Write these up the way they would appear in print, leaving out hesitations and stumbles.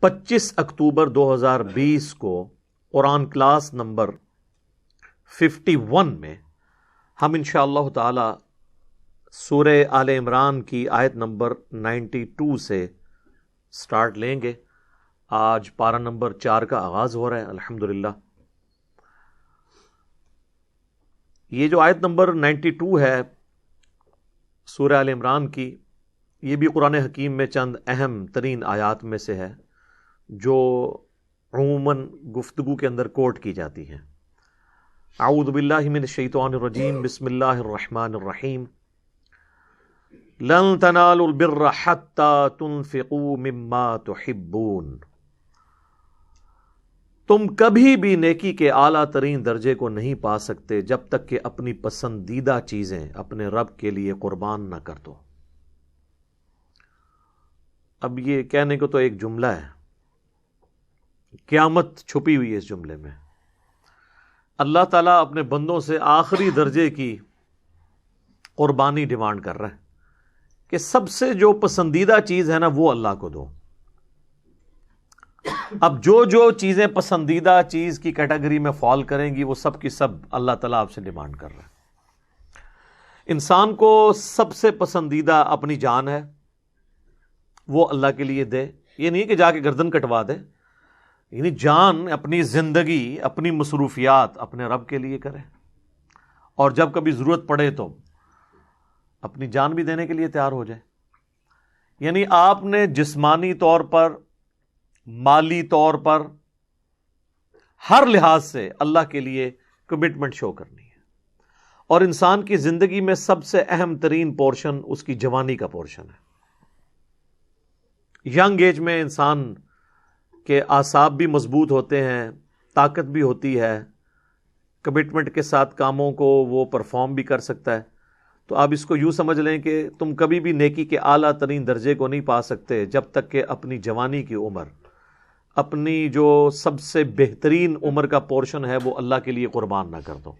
25 اکتوبر 2020 کو قرآن class number 51 میں ہم انشاءاللہ تعالی سورہ آل عمران کی آیت نمبر 92 سے سٹارٹ لیں گے۔ آج پارہ نمبر 4 کا آغاز ہو رہا ہے الحمدللہ۔ یہ جو آیت نمبر 92 ہے سورہ آل عمران کی، یہ بھی قرآن حکیم میں چند اہم ترین آیات میں سے ہے جو عموماً گفتگو کے اندر کوٹ کی جاتی ہیں۔ اعوذ باللہ من الشیطان الرجیم، بسم اللہ الرحمن الرحیم۔ لن تنالوا البر حتی تنفقوا مما تحبون۔ تم کبھی بھی نیکی کے اعلیٰ ترین درجے کو نہیں پا سکتے جب تک کہ اپنی پسندیدہ چیزیں اپنے رب کے لیے قربان نہ کر دو۔ اب یہ کہنے کو تو ایک جملہ ہے، قیامت چھپی ہوئی ہے اس جملے میں۔ اللہ تعالیٰ اپنے بندوں سے آخری درجے کی قربانی ڈیمانڈ کر رہا ہے کہ سب سے جو پسندیدہ چیز ہے نا وہ اللہ کو دو۔ اب جو چیزیں پسندیدہ چیز کی کیٹیگری میں فال کریں گی وہ سب کی سب اللہ تعالیٰ آپ سے ڈیمانڈ کر رہا ہے۔ انسان کو سب سے پسندیدہ اپنی جان ہے، وہ اللہ کے لیے دے۔ یہ نہیں کہ جا کے گردن کٹوا دے، یعنی جان، اپنی زندگی، اپنی مصروفیات اپنے رب کے لیے کرے، اور جب کبھی ضرورت پڑے تو اپنی جان بھی دینے کے لیے تیار ہو جائے۔ یعنی آپ نے جسمانی طور پر، مالی طور پر، ہر لحاظ سے اللہ کے لیے کمٹمنٹ شو کرنی ہے۔ اور انسان کی زندگی میں سب سے اہم ترین پورشن اس کی جوانی کا پورشن ہے۔ ینگ ایج میں انسان کے اعصاب بھی مضبوط ہوتے ہیں، طاقت بھی ہوتی ہے، کمٹمنٹ کے ساتھ کاموں کو وہ پرفارم بھی کر سکتا ہے۔ تو آپ اس کو یوں سمجھ لیں کہ تم کبھی بھی نیکی کے اعلیٰ ترین درجے کو نہیں پا سکتے جب تک کہ اپنی جوانی کی عمر، اپنی جو سب سے بہترین عمر کا پورشن ہے وہ اللہ کے لیے قربان نہ کر دو۔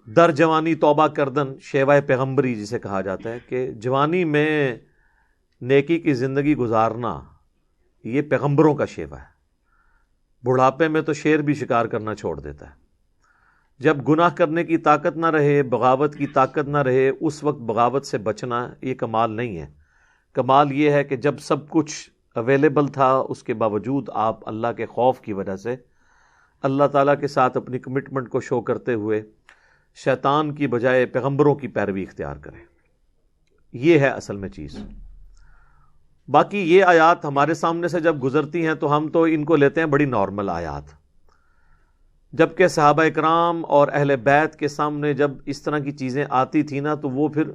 در جوانی توبہ کردن، شیوہ پیغمبری جسے کہا جاتا ہے کہ جوانی میں نیکی کی زندگی گزارنا، یہ پیغمبروں کا شیوہ ہے۔ بڑھاپے میں تو شیر بھی شکار کرنا چھوڑ دیتا ہے۔ جب گناہ کرنے کی طاقت نہ رہے، بغاوت کی طاقت نہ رہے، اس وقت بغاوت سے بچنا یہ کمال نہیں ہے۔ کمال یہ ہے کہ جب سب کچھ اویلیبل تھا اس کے باوجود آپ اللہ کے خوف کی وجہ سے اللہ تعالیٰ کے ساتھ اپنی کمٹمنٹ کو شو کرتے ہوئے شیطان کی بجائے پیغمبروں کی پیروی اختیار کریں۔ یہ ہے اصل میں چیز۔ باقی یہ آیات ہمارے سامنے سے جب گزرتی ہیں تو ہم تو ان کو لیتے ہیں بڑی نارمل آیات، جبکہ صحابہ اکرام اور اہل بیت کے سامنے جب اس طرح کی چیزیں آتی تھی نا تو وہ پھر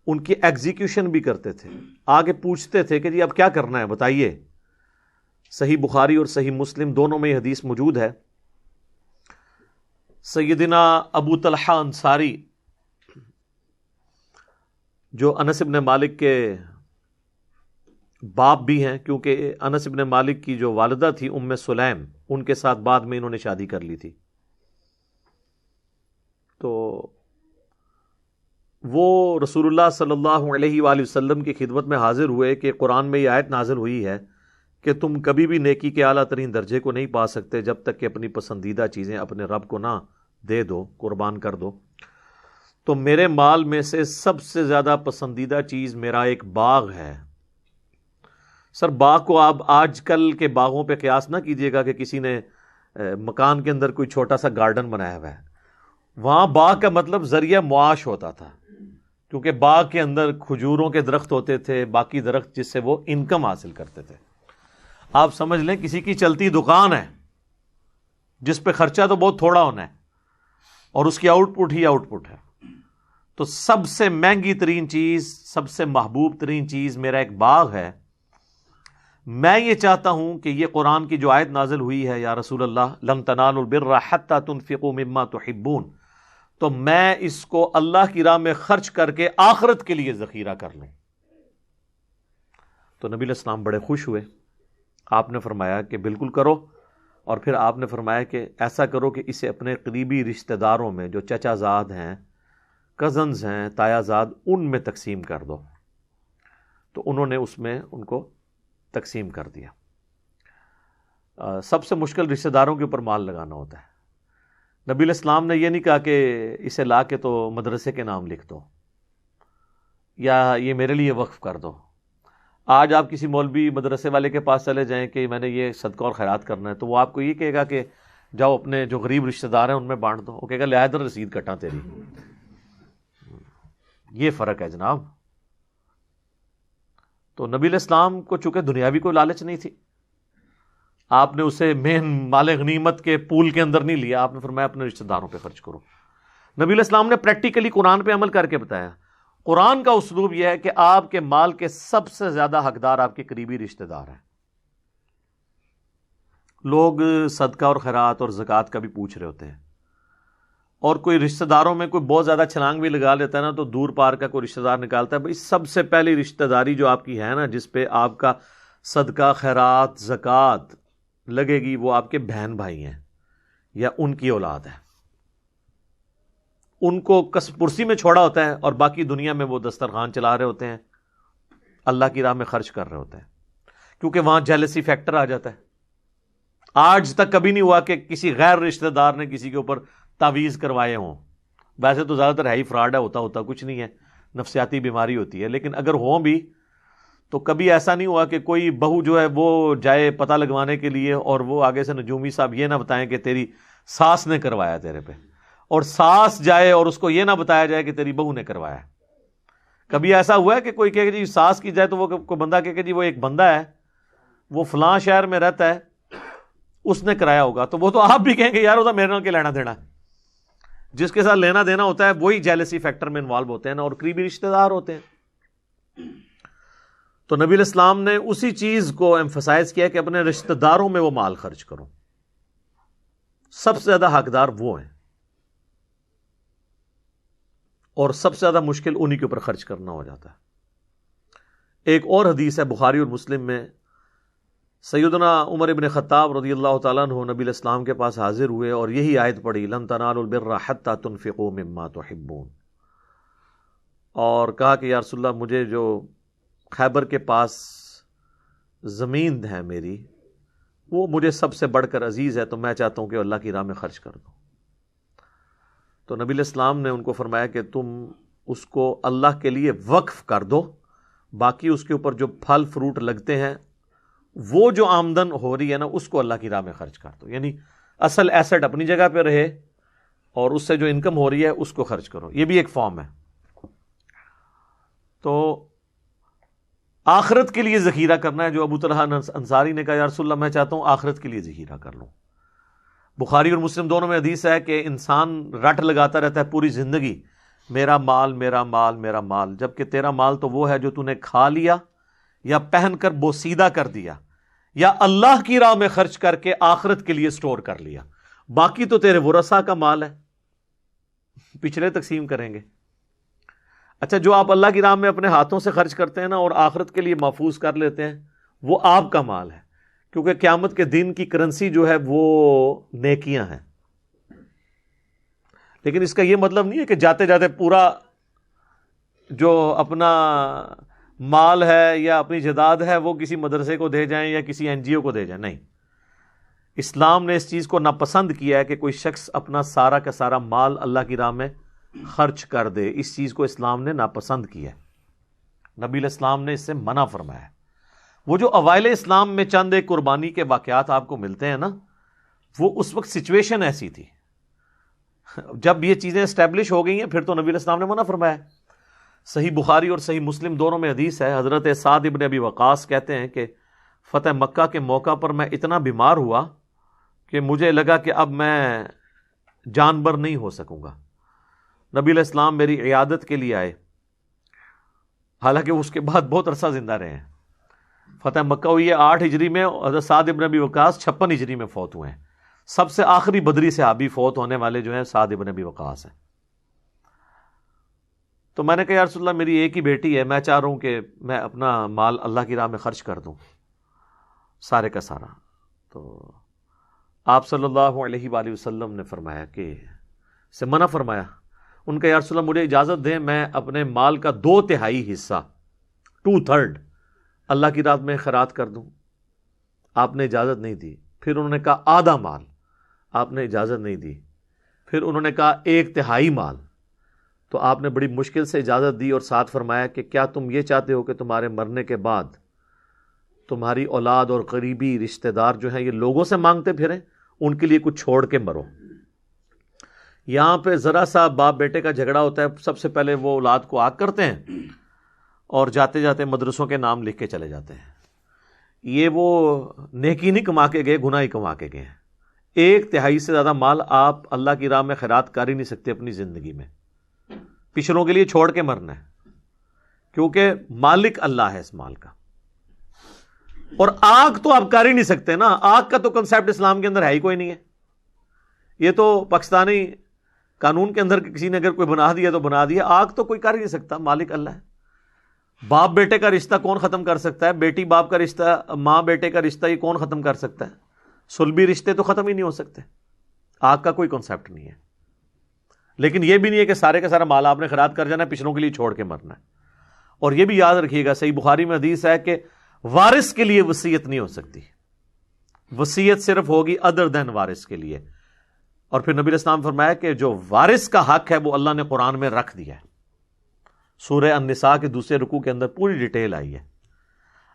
ان کی ایگزیکیوشن بھی کرتے تھے۔ آگے پوچھتے تھے کہ جی اب کیا کرنا ہے بتائیے۔ صحیح بخاری اور صحیح مسلم دونوں میں یہ حدیث موجود ہے۔ سیدنا ابو طلحہ انصاری جو انس بن مالک کے باپ بھی ہیں، کیونکہ انس بن مالک کی جو والدہ تھی ام سلیم، ان کے ساتھ بعد میں انہوں نے شادی کر لی تھی، تو وہ رسول اللہ صلی اللہ علیہ وآلہ وسلم کی خدمت میں حاضر ہوئے کہ قرآن میں یہ آیت نازل ہوئی ہے کہ تم کبھی بھی نیکی کے اعلیٰ ترین درجے کو نہیں پا سکتے جب تک کہ اپنی پسندیدہ چیزیں اپنے رب کو نہ دے دو، قربان کر دو۔ تو میرے مال میں سے سب سے زیادہ پسندیدہ چیز میرا ایک باغ ہے۔ سر باغ کو آپ آج کل کے باغوں پہ قیاس نہ کیجیے گا کہ کسی نے مکان کے اندر کوئی چھوٹا سا گارڈن بنایا ہوا ہے۔ وہاں باغ کا مطلب ذریعہ معاش ہوتا تھا، کیونکہ باغ کے اندر کھجوروں کے درخت ہوتے تھے، باقی درخت جس سے وہ انکم حاصل کرتے تھے۔ آپ سمجھ لیں کسی کی چلتی دکان ہے جس پہ خرچہ تو بہت تھوڑا ہونا ہے اور اس کی آؤٹ پٹ ہی آؤٹ پٹ ہے۔ تو سب سے مہنگی ترین چیز، سب سے محبوب ترین چیز میرا ایک باغ ہے۔ میں یہ چاہتا ہوں کہ یہ قرآن کی جو آیت نازل ہوئی ہے، یا رسول اللہ لن تنالوا البر حتی تنفقوا مما تحبون، تو میں اس کو اللہ کی راہ میں خرچ کر کے آخرت کے لیے ذخیرہ کر لوں۔ تو نبی علیہ السلام بڑے خوش ہوئے۔ آپ نے فرمایا کہ بالکل کرو، اور پھر آپ نے فرمایا کہ ایسا کرو کہ اسے اپنے قریبی رشتہ داروں میں، جو چچا زاد ہیں، کزنز ہیں، تایا زاد، ان میں تقسیم کر دو۔ تو انہوں نے اس میں ان کو تقسیم کر دیا۔ سب سے مشکل رشتہ داروں کے اوپر مال لگانا ہوتا ہے۔ نبی علیہ السلام نے یہ نہیں کہا کہ اسے لا کے تو مدرسے کے نام لکھ دو یا یہ میرے لیے وقف کر دو۔ آج آپ کسی مولوی مدرسے والے کے پاس چلے جائیں کہ میں نے یہ صدقہ اور خیرات کرنا ہے، تو وہ آپ کو یہ کہے گا کہ جاؤ اپنے جو غریب رشتہ دار ہیں ان میں بانٹ دو۔ وہ کہے گا لے ادھر رسید کٹا تیری۔ یہ فرق ہے جناب۔ تو نبی علیہ السلام کو چونکہ دنیاوی کوئی لالچ نہیں تھی، آپ نے اسے مین مال غنیمت کے پول کے اندر نہیں لیا، آپ نے فرمایا اپنے رشتہ داروں پہ خرچ کرو۔ نبی علیہ السلام نے پریکٹیکلی قرآن پہ عمل کر کے بتایا۔ قرآن کا اسلوب یہ ہے کہ آپ کے مال کے سب سے زیادہ حقدار آپ کے قریبی رشتہ دار ہیں۔ لوگ صدقہ اور خیرات اور زکوٰۃ کا بھی پوچھ رہے ہوتے ہیں، اور کوئی رشتہ داروں میں کوئی بہت زیادہ چھلانگ بھی لگا لیتا ہے نا، تو دور پار کا کوئی رشتہ دار نکالتا ہے، بھائی سب سے پہلی رشتہ داری جو آپ کی ہے نا، جس پہ آپ کا صدقہ خیرات زکوٰۃ لگے گی، وہ آپ کے بہن بھائی ہیں یا ان کی اولاد ہے۔ ان کو کرسی میں چھوڑا ہوتا ہے اور باقی دنیا میں وہ دسترخوان چلا رہے ہوتے ہیں، اللہ کی راہ میں خرچ کر رہے ہوتے ہیں، کیونکہ وہاں جیلسی فیکٹر آ جاتا ہے۔ آج تک کبھی نہیں ہوا کہ کسی غیر رشتہ دار نے کسی کے اوپر تعویذ کروائے ہوں۔ ویسے تو زیادہ تر ہے ہی فراڈ ہے، ہوتا کچھ نہیں ہے، نفسیاتی بیماری ہوتی ہے، لیکن اگر ہوں بھی تو کبھی ایسا نہیں ہوا کہ کوئی بہو جو ہے وہ جائے پتہ لگوانے کے لیے اور وہ آگے سے نجومی صاحب یہ نہ بتائیں کہ تیری ساس نے کروایا تیرے پہ، اور ساس جائے اور اس کو یہ نہ بتایا جائے کہ تیری بہو نے کروایا۔ کبھی ایسا ہوا ہے کہ کوئی کہے کہ جی ساس کی جائے تو وہ کوئی بندہ کہے کہ جی وہ ایک بندہ ہے، وہ فلاں شہر میں رہتا ہے، اس نے کرایا ہوگا، تو وہ تو آپ بھی کہیں گے یار وہ تو میرے نال کے لینا دینا ہے۔ جس کے ساتھ لینا دینا ہوتا ہے وہی جیلسی فیکٹر میں انوالو ہوتے ہیں نا، اور قریبی رشتہ دار ہوتے ہیں۔ تو نبی علیہ السلام نے اسی چیز کو ایمفسائز کیا کہ اپنے رشتہ داروں میں وہ مال خرچ کرو، سب سے زیادہ حقدار وہ ہیں، اور سب سے زیادہ مشکل انہی کے اوپر خرچ کرنا ہو جاتا ہے۔ ایک اور حدیث ہے بخاری اور مسلم میں، سیدنا عمر ابن خطاب رضی اللہ تعالیٰ عنہ نبی علیہ السلام کے پاس حاضر ہوئے اور یہی آیت پڑھی، لن تنالوا البر حتی تنفقوا مما تحبون، اور کہا کہ یا رسول اللہ مجھے جو خیبر کے پاس زمین ہے میری، وہ مجھے سب سے بڑھ کر عزیز ہے، تو میں چاہتا ہوں کہ اللہ کی راہ میں خرچ کر دوں۔ تو نبی علیہ السلام نے ان کو فرمایا کہ تم اس کو اللہ کے لیے وقف کر دو، باقی اس کے اوپر جو پھل فروٹ لگتے ہیں، وہ جو آمدن ہو رہی ہے نا، اس کو اللہ کی راہ میں خرچ کر دو، یعنی اصل ایسٹ اپنی جگہ پہ رہے اور اس سے جو انکم ہو رہی ہے اس کو خرچ کرو۔ یہ بھی ایک فارم ہے۔ تو آخرت کے لیے ذخیرہ کرنا ہے، جو ابو طلحہ انصاری نے کہا یا رسول اللہ میں چاہتا ہوں آخرت کے لیے ذخیرہ کر لوں۔ بخاری اور مسلم دونوں میں حدیث ہے کہ انسان رٹ لگاتا رہتا ہے پوری زندگی، میرا مال میرا مال میرا مال، جبکہ تیرا مال تو وہ ہے جو تو نے کھا لیا یا پہن کر بوسیدہ کر دیا یا اللہ کی راہ میں خرچ کر کے آخرت کے لیے سٹور کر لیا، باقی تو تیرے ورثاء کا مال ہے، پچھلے تقسیم کریں گے۔ اچھا، جو آپ اللہ کی راہ میں اپنے ہاتھوں سے خرچ کرتے ہیں نا اور آخرت کے لیے محفوظ کر لیتے ہیں، وہ آپ کا مال ہے، کیونکہ قیامت کے دن کی کرنسی جو ہے وہ نیکیاں ہیں۔ لیکن اس کا یہ مطلب نہیں ہے کہ جاتے جاتے پورا جو اپنا مال ہے یا اپنی جائیداد ہے وہ کسی مدرسے کو دے جائیں یا کسی این جی او کو دے جائیں، نہیں۔ اسلام نے اس چیز کو ناپسند کیا ہے کہ کوئی شخص اپنا سارا کا سارا مال اللہ کی راہ میں خرچ کر دے، اس چیز کو اسلام نے ناپسند کیا ہے، نبی علیہ السلام نے اس سے منع فرمایا ہے۔ وہ جو اوائل اسلام میں چند ایک قربانی کے واقعات آپ کو ملتے ہیں نا، وہ اس وقت سچویشن ایسی تھی، جب یہ چیزیں اسٹیبلش ہو گئی ہیں پھر تو نبی علیہ السلام نے منع فرمایا۔ صحیح بخاری اور صحیح مسلم دونوں میں حدیث ہے، حضرت سعد ابن ابی وقاص کہتے ہیں کہ فتح مکہ کے موقع پر میں اتنا بیمار ہوا کہ مجھے لگا کہ اب میں جانبر نہیں ہو سکوں گا۔ نبی علیہ السلام میری عیادت کے لیے آئے، حالانکہ اس کے بعد بہت عرصہ زندہ رہے ہیں۔ فتح مکہ ہوئی ہے 8 ہجری میں، حضرت سعد ابن ابی وقاص 56 ہجری میں فوت ہوئے ہیں۔ سب سے آخری بدری صحابی فوت ہونے والے جو ہیں سعد ابن ابی وقاص ہیں۔ تو میں نے کہا یا رسول اللہ میری ایک ہی بیٹی ہے، میں چاہ رہا ہوں کہ میں اپنا مال اللہ کی راہ میں خرچ کر دوں سارے کا سارا۔ تو آپ صلی اللہ علیہ وآلہ وسلم نے فرمایا کہ سے منع فرمایا۔ ان کا یا رسول اللہ مجھے اجازت دیں میں اپنے مال کا 2/3 حصہ 2/3 اللہ کی رات میں خیرات کر دوں، آپ نے اجازت نہیں دی. پھر انہوں نے کہا آدھا مال، آپ نے اجازت نہیں دی. پھر انہوں نے کہا 1/3 مال، تو آپ نے بڑی مشکل سے اجازت دی اور ساتھ فرمایا کہ کیا تم یہ چاہتے ہو کہ تمہارے مرنے کے بعد تمہاری اولاد اور قریبی رشتہ دار جو ہیں یہ لوگوں سے مانگتے پھریں، ان کے لیے کچھ چھوڑ کے مرو. یہاں پہ ذرا سا باپ بیٹے کا جھگڑا ہوتا ہے، سب سے پہلے وہ اولاد کو آگ کرتے ہیں اور جاتے جاتے مدرسوں کے نام لکھ کے چلے جاتے ہیں. یہ وہ نیکی نہیں کما کے گئے، گناہ ہی کما کے گئے ہیں. 1/3 سے زیادہ مال آپ اللہ کی راہ میں خیرات کر ہی نہیں سکتے اپنی زندگی میں. پچھڑوں کے لیے چھوڑ کے مرنا ہے، کیونکہ مالک اللہ ہے اس مال کا. اور آگ تو آپ کر ہی نہیں سکتے نا، آگ کا تو کنسیپٹ اسلام کے اندر ہے ہی کوئی نہیں ہے. یہ تو پاکستانی قانون کے اندر کسی نے اگر کوئی بنا دیا تو بنا دیا، آگ تو کوئی کر ہی نہیں سکتا، مالک اللہ ہے. باپ بیٹے کا رشتہ کون ختم کر سکتا ہے؟ بیٹی باپ کا رشتہ، ماں بیٹے کا رشتہ، یہ کون ختم کر سکتا ہے؟ صلبی رشتے تو ختم ہی نہیں ہو سکتے. آگ کا کوئی کنسیپٹ نہیں ہے. لیکن یہ بھی نہیں ہے کہ سارے کا سارا مال آپ نے خیرات کر جانا ہے، پچھلوں کے لیے چھوڑ کے مرنا ہے. اور یہ بھی یاد رکھیے گا، صحیح بخاری میں حدیث ہے کہ وارث کے لیے وصیت نہیں ہو سکتی، وصیت صرف ہوگی ادر دین وارث کے لیے. اور پھر نبی علیہ السلام فرمایا کہ جو وارث کا حق ہے وہ اللہ نے قرآن میں رکھ دیا ہے. سورہ النساء کے 2 رکوع کے اندر پوری ڈیٹیل آئی ہے.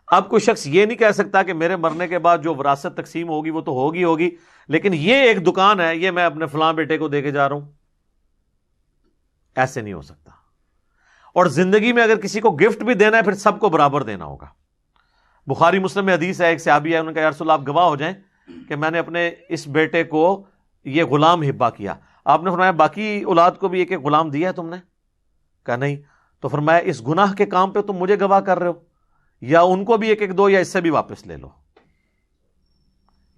اب کوئی شخص یہ نہیں کہہ سکتا کہ میرے مرنے کے بعد جو وراثت تقسیم ہوگی وہ تو ہوگی، لیکن یہ ایک دکان ہے، یہ میں اپنے فلاں بیٹے کو دے کے جا رہا ہوں. ایسے نہیں ہو سکتا. اور زندگی میں اگر کسی کو گفٹ بھی دینا ہے پھر سب کو برابر دینا ہوگا. بخاری مسلم میں حدیث ہے، ایک صحابی ہے، انہوں نے کہا یا رسول اللہ آپ گواہ ہو جائیں کہ میں نے اپنے اس بیٹے کو یہ غلام ہبہ کیا. آپ نے فرمایا باقی اولاد کو بھی ایک ایک غلام دیا ہے تم نے؟ کہا نہیں. تو فرمایا اس گناہ کے کام پہ تم مجھے گواہ کر رہے ہو، یا ان کو بھی ایک ایک دو یا اس سے بھی واپس لے لو.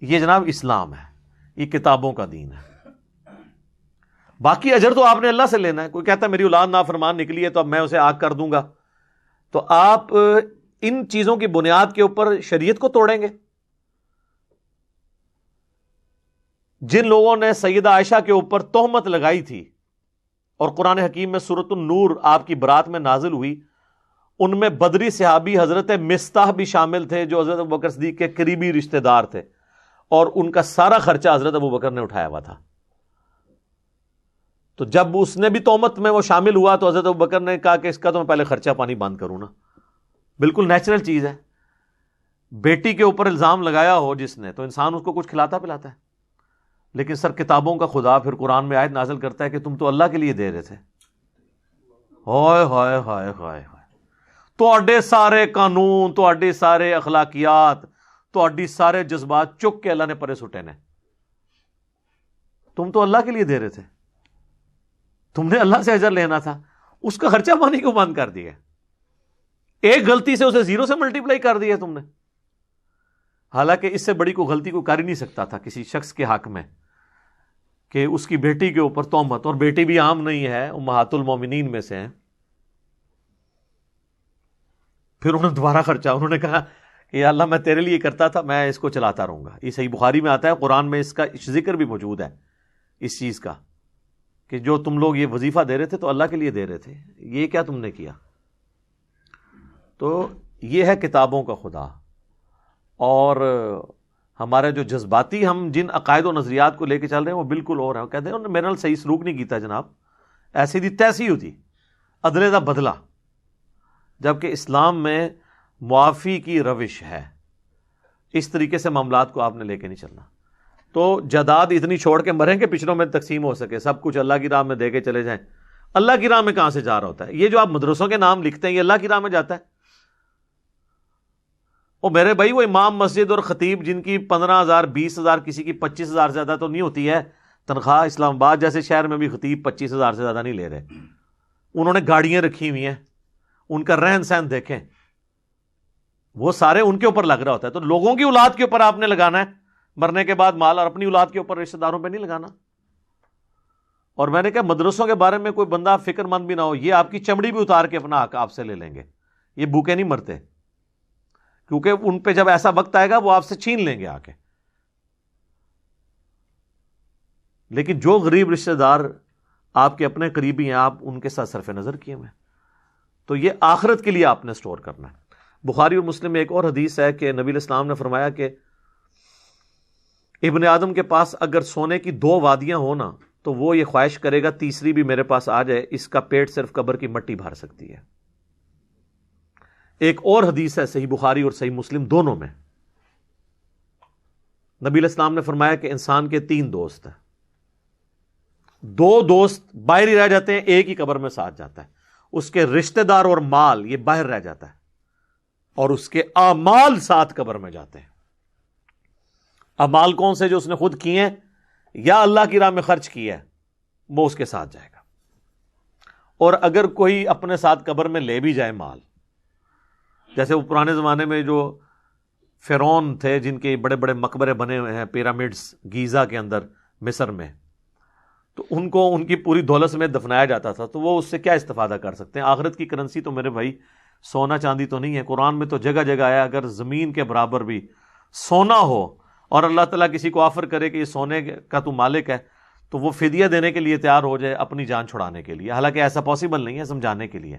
یہ جناب اسلام ہے، یہ کتابوں کا دین ہے. باقی اجر تو آپ نے اللہ سے لینا ہے. کوئی کہتا ہے میری اولاد نافرمان نکلی ہے تو اب میں اسے آگ کر دوں گا، تو آپ ان چیزوں کی بنیاد کے اوپر شریعت کو توڑیں گے. جن لوگوں نے سیدہ عائشہ کے اوپر تہمت لگائی تھی اور قرآن حکیم میں سورۃ النور آپ کی برات میں نازل ہوئی، ان میں بدری صحابی حضرت مستح بھی شامل تھے جو حضرت ابوبکر صدیق کے قریبی رشتہ دار تھے، اور ان کا سارا خرچہ حضرت ابوبکر نے اٹھایا ہوا تھا. تو جب اس نے بھی تہمت میں وہ شامل ہوا تو حضرت ابوبکر نے کہا کہ اس کا تو میں پہلے خرچہ پانی بند کروں نا. بالکل نیچرل چیز ہے. بیٹی کے اوپر الزام لگایا ہو جس نے تو انسان اس کو کچھ کھلاتا پلاتا ہے. لیکن سر کتابوں کا خدا پھر قرآن میں آیت نازل کرتا ہے کہ تم تو اللہ کے لیے دے رہے تھے. ہائے ہائے ہائے ہائے ہائے، تواڈے سارے قانون، تواڈے سارے اخلاقیات، تواڈی سارے جذبات چک کے اللہ نے پرے سٹے نے. تم تو اللہ کے لیے دے رہے تھے، تم نے اللہ سے اجر لینا تھا، اس کا خرچہ پانی کو بند کر دیا. ایک غلطی سے اسے 0 سے ملٹیپلائی کر دیا تم نے. حالانکہ اس سے بڑی کوئی غلطی کو کر ہی نہیں سکتا تھا کسی شخص کے حق میں کہ اس کی بیٹی کے اوپر تہمت، اور بیٹی بھی عام نہیں ہے، امہات المومنین میں سے ہیں. پھر انہوں نے دوبارہ خرچہ، انہوں نے کہا کہ یا اللہ میں تیرے لیے کرتا تھا، میں اس کو چلاتا رہوں گا. یہ صحیح بخاری میں آتا ہے، قرآن میں اس کا ذکر بھی موجود ہے اس چیز کا کہ جو تم لوگ یہ وظیفہ دے رہے تھے تو اللہ کے لیے دے رہے تھے، یہ کیا تم نے کیا. تو یہ ہے کتابوں کا خدا. اور ہمارے جو جذباتی ہم جن عقائد و نظریات کو لے کے چل رہے ہیں وہ بالکل اور ہیں. کہتے ہیں انہوں نے میرے نال صحیح سلوک نہیں کیتا جناب، ایسی دی تیسی ہوتی، عدلے دا بدلہ. جبکہ اسلام میں معافی کی روش ہے. اس طریقے سے معاملات کو آپ نے لے کے نہیں چلنا. تو جائیداد اتنی چھوڑ کے مریں کہ پچھلوں میں تقسیم ہو سکے، سب کچھ اللہ کی راہ میں دے کے چلے جائیں. اللہ کی راہ میں کہاں سے جا رہا ہوتا ہے؟ یہ جو آپ مدرسوں کے نام لکھتے ہیں یہ اللہ کی راہ میں جاتا ہے؟ اور میرے بھائی وہ امام مسجد اور خطیب جن کی 15,000 20,000 کسی کی 25,000 سے زیادہ تو نہیں ہوتی ہے تنخواہ، اسلام آباد جیسے شہر میں بھی خطیب 25,000 سے زیادہ نہیں لے رہے. انہوں نے گاڑیاں رکھی ہوئی ہیں، ان کا رہن سہن دیکھیں، وہ سارے ان کے اوپر لگ رہا ہوتا ہے. تو لوگوں کی اولاد کے اوپر آپ نے لگانا ہے مرنے کے بعد مال، اور اپنی اولاد کے اوپر رشتہ داروں پہ نہیں لگانا. اور میں نے کہا مدرسوں کے بارے میں کوئی بندہ فکر مند بھی نہ ہو، یہ آپ کی چمڑی بھی اتار کے اپنا حق آپ سے لے لیں گے. یہ بھوکے نہیں مرتے، کیونکہ ان پہ جب ایسا وقت آئے گا وہ آپ سے چھین لیں گے آ کے. لیکن جو غریب رشتہ دار آپ کے اپنے قریبی ہیں آپ ان کے ساتھ صرف نظر کیے ہوئے، تو یہ آخرت کے لیے آپ نے سٹور کرنا ہے. بخاری اور مسلم میں ایک اور حدیث ہے کہ نبی علیہ السلام نے فرمایا کہ ابن آدم کے پاس اگر سونے کی 2 وادیاں ہوں نا تو وہ یہ خواہش کرے گا تیسری بھی میرے پاس آ جائے، اس کا پیٹ صرف قبر کی مٹی بھر سکتی ہے۔ ایک اور حدیث ہے صحیح بخاری اور صحیح مسلم دونوں میں، نبی علیہ السلام نے فرمایا کہ انسان کے 3 دوست ہیں، 2 دوست باہر ہی رہ جاتے ہیں، ایک ہی قبر میں ساتھ جاتا ہے، اس کے رشتہ دار اور مال یہ باہر رہ جاتا ہے، اور اس کے اعمال ساتھ قبر میں جاتے ہیں۔ اعمال کون سے؟ جو اس نے خود کیے ہیں یا اللہ کی راہ میں خرچ کیا ہے، وہ اس کے ساتھ جائے گا۔ اور اگر کوئی اپنے ساتھ قبر میں لے بھی جائے مال، جیسے وہ پرانے زمانے میں جو فرعون تھے جن کے بڑے بڑے مقبرے بنے ہوئے ہیں پیرامڈز گیزا کے اندر مصر میں، تو ان کو ان کی پوری دولت میں دفنایا جاتا تھا، تو وہ اس سے کیا استفادہ کر سکتے ہیں؟ آخرت کی کرنسی تو میرے بھائی سونا چاندی تو نہیں ہے۔ قرآن میں تو جگہ جگہ آیا اگر زمین کے برابر بھی سونا ہو اور اللہ تعالیٰ کسی کو آفر کرے کہ یہ سونے کا تو مالک ہے، تو وہ فدیہ دینے کے لیے تیار ہو جائے اپنی جان چھڑانے کے لیے، حالانکہ ایسا پاسبل نہیں ہے، سمجھانے کے لیے۔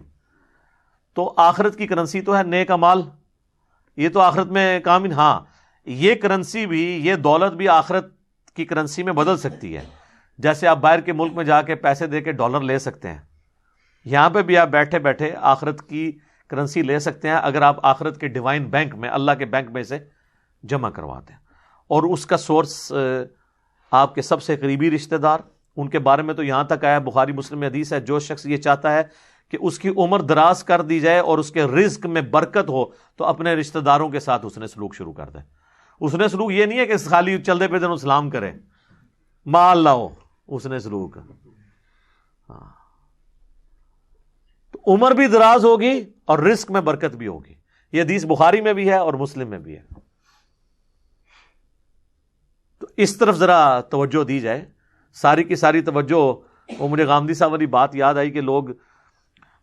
تو آخرت کی کرنسی تو ہے نیک اعمال، یہ تو آخرت میں کام۔ ہاں یہ کرنسی بھی، یہ دولت بھی آخرت کی کرنسی میں بدل سکتی ہے، جیسے آپ باہر کے ملک میں جا کے پیسے دے کے ڈالر لے سکتے ہیں، یہاں پہ بھی آپ بیٹھے بیٹھے آخرت کی کرنسی لے سکتے ہیں اگر آپ آخرت کے ڈیوائن بینک میں، اللہ کے بینک میں سے جمع کرواتے ہیں۔ اور اس کا سورس آپ کے سب سے قریبی رشتہ دار، ان کے بارے میں تو یہاں تک آیا بخاری مسلم میں حدیث ہے، جو شخص یہ چاہتا ہے کہ اس کی عمر دراز کر دی جائے اور اس کے رزق میں برکت ہو تو اپنے رشتہ داروں کے ساتھ اس نے سلوک شروع کر دے۔ اس نے سلوک یہ نہیں ہے کہ خالی چلتے پہ دن سلام کرے، مال لاؤ، اس نے سلوک، ہاں تو عمر بھی دراز ہوگی اور رزق میں برکت بھی ہوگی۔ یہ حدیث بخاری میں بھی ہے اور مسلم میں بھی ہے۔ تو اس طرف ذرا توجہ دی جائے، ساری کی ساری توجہ۔ وہ مجھے غامدی صاحب والی بات یاد آئی کہ لوگ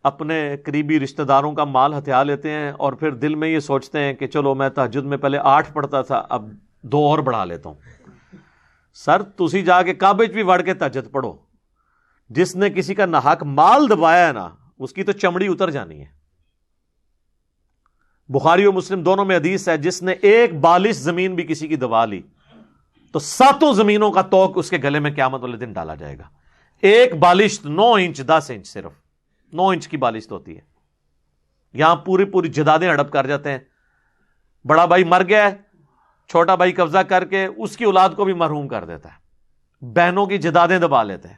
اپنے قریبی رشتہ داروں کا مال ہتھیا لیتے ہیں اور پھر دل میں یہ سوچتے ہیں کہ چلو میں تہجد میں پہلے 8 پڑھتا تھا اب 2 اور بڑھا لیتا ہوں۔ سر تسی جا کے کعبے بھی وڑ کے تہجد پڑھو، جس نے کسی کا ناحق مال دبایا ہے نا اس کی تو چمڑی اتر جانی ہے۔ بخاری و مسلم دونوں میں حدیث ہے، جس نے 1 بالش زمین بھی کسی کی دبا لی تو 7 زمینوں کا توق اس کے گلے میں قیامت والے دن ڈالا جائے گا۔ 1 بالش 9 انچ 10 انچ، صرف 9 انچ کی بالش تو ہوتی ہے، یہاں پوری جدادیں ہڑپ کر جاتے ہیں۔ بڑا بھائی مر گیا ہے، چھوٹا بھائی قبضہ کر کے اس کی اولاد کو بھی محروم کر دیتا ہے، بہنوں کی جدادیں دبا لیتے ہیں،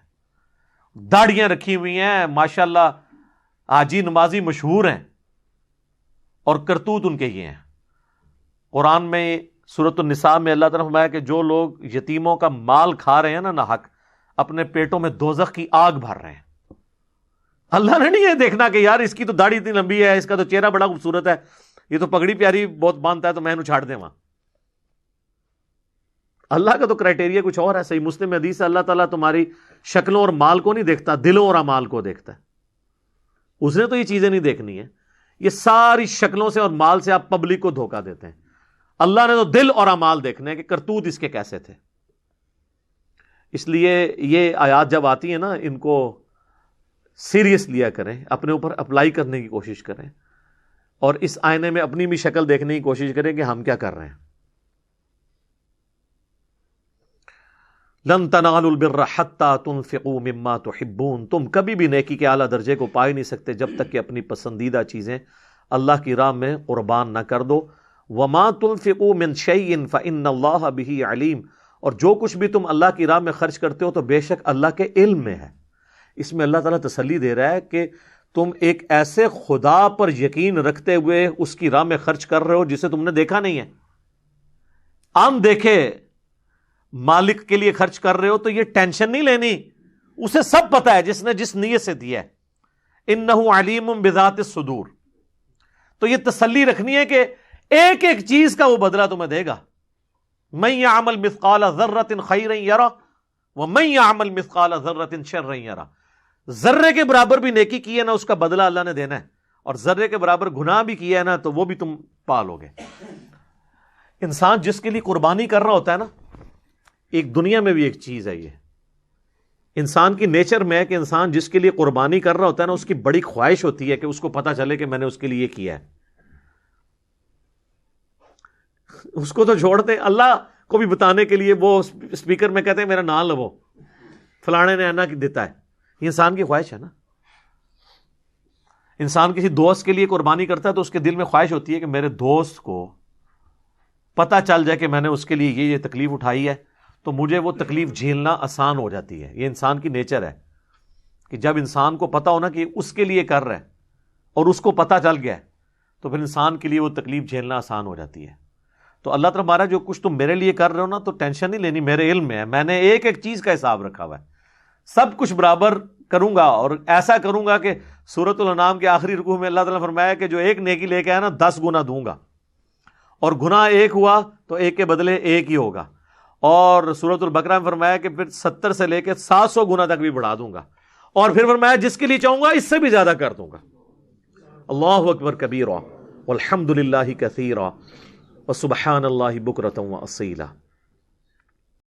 داڑیاں رکھی ہوئی ہیں ماشاءاللہ، حاجی نمازی مشہور ہیں، اور کرتوت ان کے یہ ہیں۔ قرآن میں سورۃ النساء میں اللہ تعالیٰ نے فرمایا کہ جو لوگ یتیموں کا مال کھا رہے ہیں نا ناحق، اپنے پیٹوں میں دوزخ کی آگ بھر رہے ہیں۔ اللہ نے نہیں یہ دیکھنا کہ یار اس کی تو داڑھی اتنی لمبی ہے، اس کا تو چہرہ بڑا خوبصورت ہے، یہ تو پگڑی پیاری بہت باندھتا ہے تو میں انہوں چھاڑ دیں وہاں۔ اللہ کا تو کرائٹیریا کچھ اور ہے۔ صحیح مسلم میں حدیث ہے، اللہ تعالیٰ تمہاری شکلوں اور مال کو نہیں دیکھتا، دلوں اور اعمال کو دیکھتا ہے۔ اس نے تو یہ چیزیں نہیں دیکھنی ہے، یہ ساری شکلوں سے اور مال سے آپ پبلک کو دھوکہ دیتے ہیں۔ اللہ نے تو دل اور اعمال دیکھنے ہیں کہ کرتوت اس کے کیسے تھے۔ اس لیے یہ آیات جب آتی ہیں نا ان کو سیریس لیا کریں، اپنے اوپر اپلائی کرنے کی کوشش کریں، اور اس آئینے میں اپنی بھی شکل دیکھنے کی کوشش کریں کہ ہم کیا کر رہے ہیں۔ لن تنالوا البر حتى تنفقوا مما تحبون، تم کبھی بھی نیکی کے اعلیٰ درجے کو پا ہی نہیں سکتے جب تک کہ اپنی پسندیدہ چیزیں اللہ کی راہ میں قربان نہ کر دو۔ وما تنفقوا من شيء فإن الله به علیم، اور جو کچھ بھی تم اللہ کی راہ میں خرچ کرتے ہو تو بے شک اللہ کے علم میں ہے۔ اس میں اللہ تعالیٰ تسلی دے رہا ہے کہ تم ایک ایسے خدا پر یقین رکھتے ہوئے اس کی راہ میں خرچ کر رہے ہو جسے تم نے دیکھا نہیں ہے۔ عام دیکھے مالک کے لیے خرچ کر رہے ہو تو یہ ٹینشن نہیں لینی، اسے سب پتا ہے جس نے جس نیت سے دیا ہے، انہ علیم بذات الصدور۔ تو یہ تسلی رکھنی ہے کہ ایک ایک چیز کا وہ بدلہ تمہیں دے گا۔ من یعمل مثقال ذرۃ خیرا یرہ ومن یعمل مثقال ذرۃ شرا یرہ، ذرے کے برابر بھی نیکی کی ہے نا اس کا بدلہ اللہ نے دینا ہے، اور ذرے کے برابر گناہ بھی کیا ہے نا تو وہ بھی تم پالو گے۔ انسان جس کے لیے قربانی کر رہا ہوتا ہے نا، ایک دنیا میں بھی ایک چیز ہے، یہ انسان کی نیچر میں ہے کہ انسان جس کے لیے قربانی کر رہا ہوتا ہے نا اس کی بڑی خواہش ہوتی ہے کہ اس کو پتہ چلے کہ میں نے اس کے لیے یہ کیا ہے۔ اس کو تو چھوڑ دیں، اللہ کو بھی بتانے کے لیے وہ اسپیکر میں کہتے ہیں میرا نام لو، فلانے نے اینا دیتا ہے. یہ انسان کی خواہش ہے نا. انسان کسی دوست کے لیے قربانی کرتا ہے تو اس کے دل میں خواہش ہوتی ہے کہ میرے دوست کو پتہ چل جائے کہ میں نے اس کے لیے یہ تکلیف اٹھائی ہے تو مجھے وہ تکلیف جھیلنا آسان ہو جاتی ہے. یہ انسان کی نیچر ہے کہ جب انسان کو پتہ ہونا کہ اس کے لیے کر رہا ہے اور اس کو پتہ چل گیا ہے تو پھر انسان کے لیے وہ تکلیف جھیلنا آسان ہو جاتی ہے. تو اللہ تعالیٰ ہمارا جو کچھ تم میرے لیے کر رہے ہو نا تو ٹینشن نہیں لینی، میرے علم میں ہے، میں نے ایک ایک چیز کا حساب رکھا ہوا ہے، سب کچھ برابر کروں گا. اور ایسا کروں گا کہ سورۃ الانعام کے آخری رکوع میں اللہ تعالیٰ نے فرمایا کہ جو ایک نیکی لے کے آیا نا 10 گنا دوں گا، اور گناہ ایک ہوا تو ایک کے بدلے ایک ہی ہوگا. اور سورۃ البقرہ میں فرمایا کہ پھر 70 سے لے کے 700 گنا تک بھی بڑھا دوں گا. اور پھر فرمایا جس کے لیے چاہوں گا اس سے بھی زیادہ کر دوں گا. اللہ اکبر کبیرا والحمد للہ کثیرا وسبحان اللہ بکرۃ واصیلا.